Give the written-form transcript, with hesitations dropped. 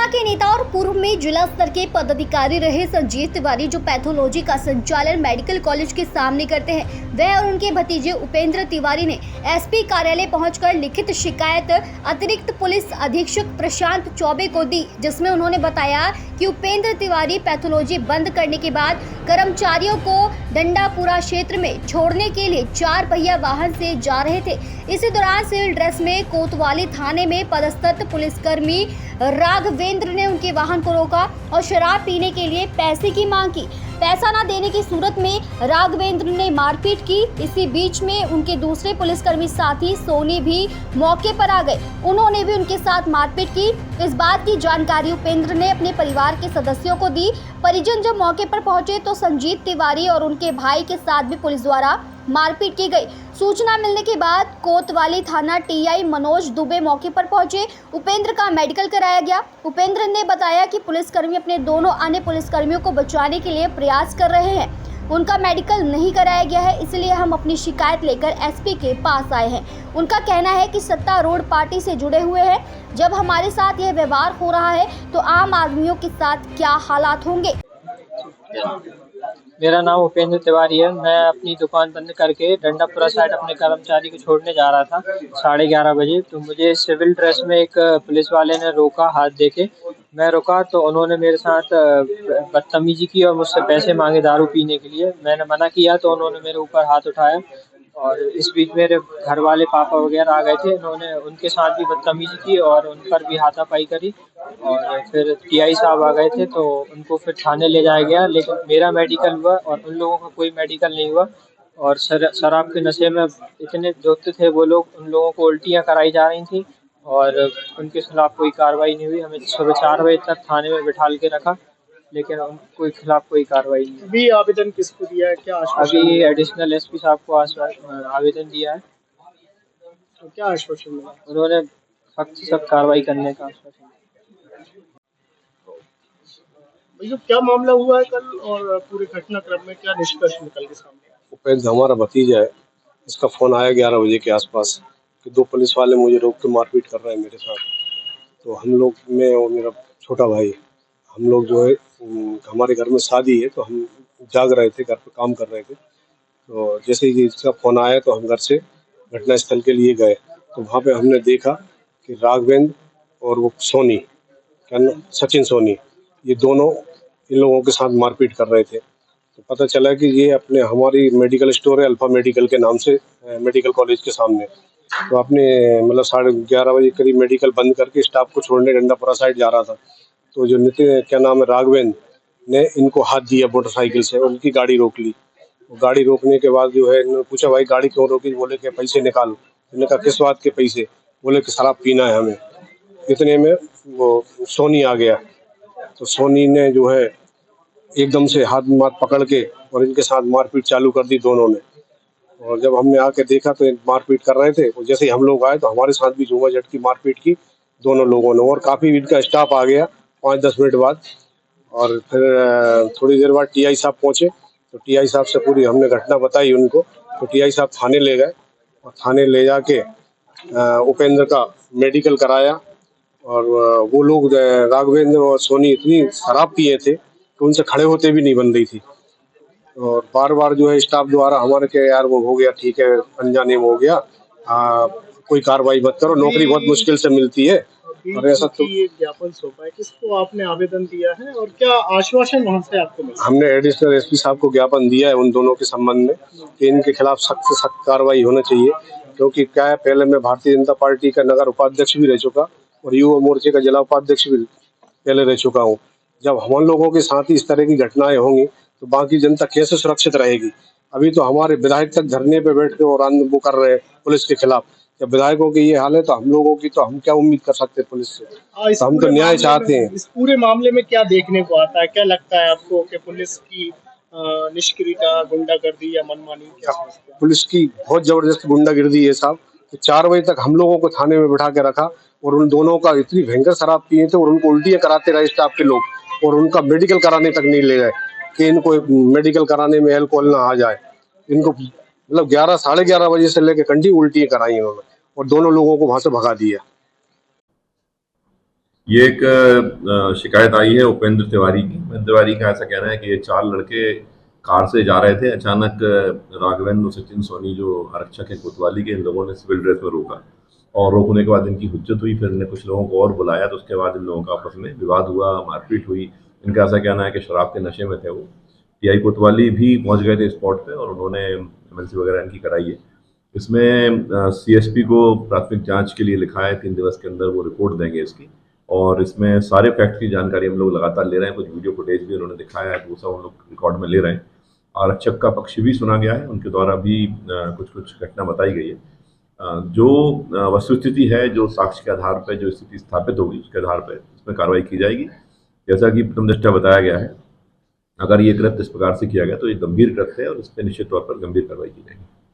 के नेता और पूर्व में जिला स्तर के पदाधिकारी रहे संजीव तिवारी, जो पैथोलॉजी का संचालन मेडिकल कॉलेज के सामने करते हैं, वह और उनके भतीजे उपेंद्र तिवारी ने एसपी कार्यालय पहुंचकर लिखित शिकायत अतिरिक्त पुलिस अधीक्षक प्रशांत चौबे को दी, जिसमें उन्होंने बताया कि उपेंद्र तिवारी पैथोलॉजी बंद करने के बाद कर्मचारियों को डंडापुरा क्षेत्र में छोड़ने के लिए 4 पहिया वाहन से जा रहे थे। इसी दौरान सिविल ड्रेस में कोतवाली थाने में पदस्थ पुलिसकर्मी राघवेंद्र ने उनके वाहन को रोका और शराब पीने के लिए पैसे की मांग की। पैसा न देने की सूरत में राघवेंद्र ने मारपीट की। इसी बीच में उनके दूसरे पुलिसकर्मी साथी सोनी भी मौके पर आ गए, उन्होंने भी उनके साथ मारपीट की। इस बात की जानकारी उपेंद्र ने अपने परिवार के सदस्यों को दी। परिजन जब मौके पर पहुंचे तो संजीव तिवारी और उनके भाई के साथ भी पुलिस द्वारा मारपीट की गई। सूचना मिलने के बाद कोतवाली थाना टीआई मनोज दुबे मौके पर पहुंचे। उपेंद्र का मेडिकल कराया गया। उपेंद्र ने बताया कि पुलिसकर्मी अपने दोनों अन्य पुलिसकर्मियों को बचाने के लिए प्रयास कर रहे हैं, उनका मेडिकल नहीं कराया गया है, इसलिए हम अपनी शिकायत लेकर एसपी के पास आए हैं। उनका कहना है कि सत्तारूढ़ पार्टी से जुड़े हुए हैं, जब हमारे साथ यह व्यवहार हो रहा है तो आम आदमियों के साथ क्या हालात होंगे। मेरा नाम उपेंद्र तिवारी है। मैं अपनी दुकान बंद करके डंडापुरा साइड अपने कर्मचारी को छोड़ने जा रहा था 11:30 बजे। तो मुझे सिविल ड्रेस में एक पुलिस वाले ने रोका, हाथ देके। मैं रुका तो उन्होंने मेरे साथ बदतमीजी की और मुझसे पैसे मांगे दारू पीने के लिए। मैंने मना किया तो उन्होंने मेरे ऊपर हाथ उठाया और इस बीच मेरे घर वाले पापा वगैरह आ गए थे। उन्होंने उनके साथ भी बदतमीजी की और उन पर भी हाथापाई करी और फिर टीआई साहब आ गए थे तो उनको फिर थाने ले जाया गया। लेकिन मेरा मेडिकल हुआ और उन लोगों का कोई मेडिकल नहीं हुआ। और शराब के नशे में इतने धुत थे वो लोग, उन लोगों को उल्टियाँ कराई जा रही थी और उनके खिलाफ कोई कार्रवाई नहीं हुई। हमें सुबह 4 बजे तक थाने में बिठाल के रखा, लेकिन उनके खिलाफ कोई कार्रवाई नहीं। अभी आवेदन किसको दिया है, क्या आश्वासन? अभी एडिशनल एसपी साहब को आवेदन दिया है। तो क्या आश्वासन मिला? उन्होंने सख्त से सख्त कार्रवाई करने का आश्वासन दिया। भैया क्या मामला हुआ है कल और पूरे घटनाक्रम में क्या निष्कर्ष निकल के सामने आया? उपेंद्र हमारा भतीजा है, इसका फोन आया 11 बजे के आसपास कि 2 पुलिस वाले मुझे रोक के मारपीट कर रहे हैं मेरे साथ। तो हम लोग, मैं और मेरा छोटा भाई, हम लोग जो है हमारे घर में शादी है तो हम जाग रहे थे, घर पे काम कर रहे थे। तो जैसे ही इसका फोन आया तो हम घर से घटनास्थल के लिए गए। तो वहाँ पे हमने देखा कि राघवेंद्र और वो सोनी, क्या नाम, सचिन सोनी, ये दोनों इन लोगों के साथ मारपीट कर रहे थे। तो पता चला कि ये अपने हमारी मेडिकल स्टोर है अल्फा मेडिकल के नाम से, मेडिकल कॉलेज के सामने। तो अपने मतलब 11:30 बजे करीब मेडिकल बंद करके स्टाफ को छोड़ने डंडापुरा साइड जा रहा था। तो जो नितिन, क्या नाम है, राघवेंद्र ने इनको हाथ दिया मोटरसाइकिल से, उनकी गाड़ी रोक ली। गाड़ी रोकने के बाद जो है इन्होंने पूछा, भाई गाड़ी क्यों रोकी? बोले कि पैसे निकालो। मैंने कहा किस बात के पैसे? बोले कि शराब पीना है हमें। इतने में वो सोनी आ गया। तो सोनी ने जो है एकदम से हाथ पकड़ के और इनके साथ मारपीट चालू कर दी दोनों ने। और जब हमने आके देखा तो मारपीट कर रहे थे, और जैसे ही हम लोग आए तो हमारे साथ भी झूमा झट की मारपीट की दोनों लोगों ने। और काफ़ी इनका स्टाफ आ गया 5-10 मिनट बाद। और फिर थोड़ी देर बाद टीआई साहब पहुँचे। तो टीआई साहब से पूरी हमने घटना बताई उनको। तो टीआई साहब थाने ले गए और थाने ले जाके उपेंद्र का मेडिकल कराया। और वो लोग, राघवेंद्र और सोनी, इतनी शराब पिए थे कि उनसे खड़े होते भी नहीं बन रही थी। और बार बार जो है स्टाफ द्वारा हमारे के, यार वो हो गया, ठीक है, अनजाने में हो गया, कोई कार्रवाई मत करो, नौकरी बहुत मुश्किल से मिलती है। और ऐसा तो ये ज्ञापन सौंपा है, किसको आपने आवेदन दिया है और क्या आश्वासन वहाँ से आपको मिला? हमने एडिशनल एसपी साहब को ज्ञापन दिया है उन दोनों के संबंध में कि इनके खिलाफ सख्त से सख्त कार्रवाई होना चाहिए। क्योंकि क्या है, पहले मैं भारतीय जनता पार्टी का नगर उपाध्यक्ष भी रह चुका और युवा मोर्चे का जिला उपाध्यक्ष भी पहले रह चुका हूँ। जब हम लोगों के साथ ही इस तरह की घटनाएं होंगी तो बाकी जनता कैसे सुरक्षित रहेगी? अभी तो हमारे विधायक तक धरने पे बैठ के और वो कर रहे हैं पुलिस के खिलाफ। जब विधायकों की ये हाल है तो हम लोगों की तो हम क्या उम्मीद कर सकते हैं पुलिस से? तो हम तो न्याय चाहते हैं। इस पूरे मामले में क्या देखने को आता है, क्या लगता है आपको कि पुलिस की निष्क्रियता, गुंडागर्दी या मनमानी, क्या समझते हैं? पुलिस की बहुत जबरदस्त गुंडागिर्दी है साहब। तो 4 बजे तक हम लोगों को थाने में बिठा के रखा और उन दोनों का इतनी भयंकर शराब पिए थे और उनको उल्टियाँ कराते रहे स्टाफ के लोग, और उनका मेडिकल कराने तक नहीं ले गए कि इनको मेडिकल कराने में अल्कोहल ना आ जाए। इनको मतलब 11-11:30 बजे से लेकर कंटिन्यू उल्टियाँ कराई इन्होंने और दोनों लोगों को वहां से भगा दिया। ये एक शिकायत आई है उपेंद्र तिवारी की। उपेंद्र तिवारी का ऐसा कहना है कि ये 4 लड़के कार से जा रहे थे, अचानक राघवेंद्र और सचिन सोनी जो आरक्षक है कोतवाली के, इन लोगों ने सिविल ड्रेस में रोका और रोकने के बाद इनकी हुज्जत हुई। फिर इन्हें कुछ लोगों को और बुलाया, तो उसके बाद इन लोगों का आपस में विवाद हुआ, मारपीट हुई। इनका ऐसा कहना है कि शराब के नशे में थे वो। टीआई कोतवाली भी पहुंच गए थे स्पॉट पे और उन्होंने एमएलसी वगैरह इनकी कराई है। इसमें सीएसपी को प्राथमिक जांच के लिए लिखा है, 3 दिवस के अंदर वो रिपोर्ट देंगे इसकी। और इसमें सारे फैक्ट की जानकारी हम लोग लगातार ले रहे हैं। कुछ वीडियो फुटेज भी उन्होंने दिखाया है, तो वो सब हम लोग रिकॉर्ड में ले रहे हैं। आरक्षक का पक्ष भी सुना गया है, उनके द्वारा भी कुछ घटना बताई गई है। जो वस्तुस्थिति है, जो साक्ष्य के आधार पर जो स्थिति स्थापित होगी, उसके आधार पर इसमें कार्रवाई की जाएगी। जैसा कि प्रथम दृष्टया बताया गया है, अगर ये कृत्य इस प्रकार से किया गया तो ये गंभीर कृत्य है और इस पर निश्चित तौर पर गंभीर कार्रवाई की जाएगी।